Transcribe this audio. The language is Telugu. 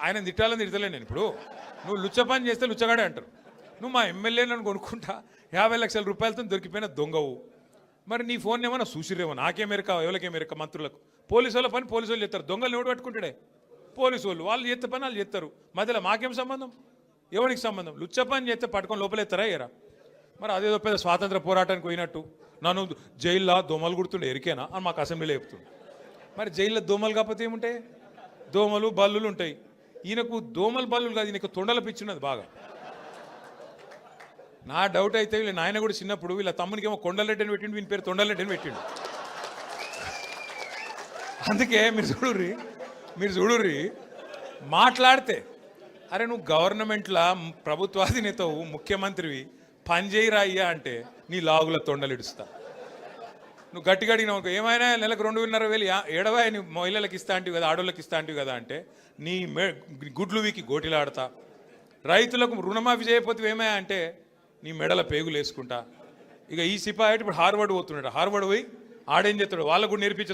ఆయన తిట్టాలని తిడతలే నేను ఇప్పుడు. నువ్వు లుచ్చ పని చేస్తే లుచ్చగాడే అంటారు. నువ్వు మా ఎమ్మెల్యే నన్ను కొనుక్కుంటా 50 లక్షల రూపాయలతో దొరికిపోయిన దొంగవు. మరి నీ ఫోన్ ఏమన్నా చూసిరేమో, నాకేమెరక ఎవరికేమెరక మంత్రులకు. పోలీసు వాళ్ళ పని పోలీసు వాళ్ళు చేస్తారు, దొంగలు ఎవడు పట్టుకుంటాడే పోలీసు వాళ్ళు. వాళ్ళు చేస్తే పని వాళ్ళు చేస్తారు, మధ్యలో మాకేం సంబంధం, ఎవరికి సంబంధం. లుచ్చ పని చేస్తే పట్టుకొని లోపలేస్తారా ఎరా. మరి అదేదో పెద్ద స్వాతంత్ర పోరాటానికి పోయినట్టు నన్ను జైల్లో దోమలు కుడుతుండే ఎరికేనా అని మాకు అసెంబ్లీలో చెప్తుంది. మరి జైల్లో దోమలు కాకపోతే ఏముంటాయి, దోమలు బల్లులు ఉంటాయి. ఈయనకు దోమలు బల్లులు కాదు, ఈయనకు తొండల పిచ్చిన్నది బాగా. నా డౌట్ అయితే వీళ్ళ నాయన కూడా చిన్నప్పుడు వీళ్ళ తమ్మునికి ఏమో కొండలరెడ్డి అని పెట్టిండు, వీని పేరు తొండలరెడ్డి అని పెట్టిండు. అందుకే మీరు చూడుర్రి మాట్లాడితే, అరే నువ్వు గవర్నమెంట్లో ప్రభుత్వాధినేతవు ముఖ్యమంత్రివి, పనిచేయరా అయ్యా అంటే నీ లాగుల తొండలు ఇడుస్తా. నువ్వు గట్టిగా అడిగినావు ఏమైనా నెలకు 2,500 ఏడవా నీ మహిళలకు ఇస్తా అంటివి కదా, ఆడోళ్ళకి ఇస్తా అంటివి కదా అంటే నీ గుడ్లు వీకి గోటిలాడతా. రైతులకు రుణమాఫీ చేయకపోతే ఏమయ్యా అంటే నీ మెడల పేగులు వేసుకుంటా. ఇక ఈ సిపాయి ఇప్పుడు హార్వర్డ్ పోతున్నాడు, హార్వర్డ్ పోయి ఆడేం చేస్తాడు వాళ్ళకు కూడా నేర్పించ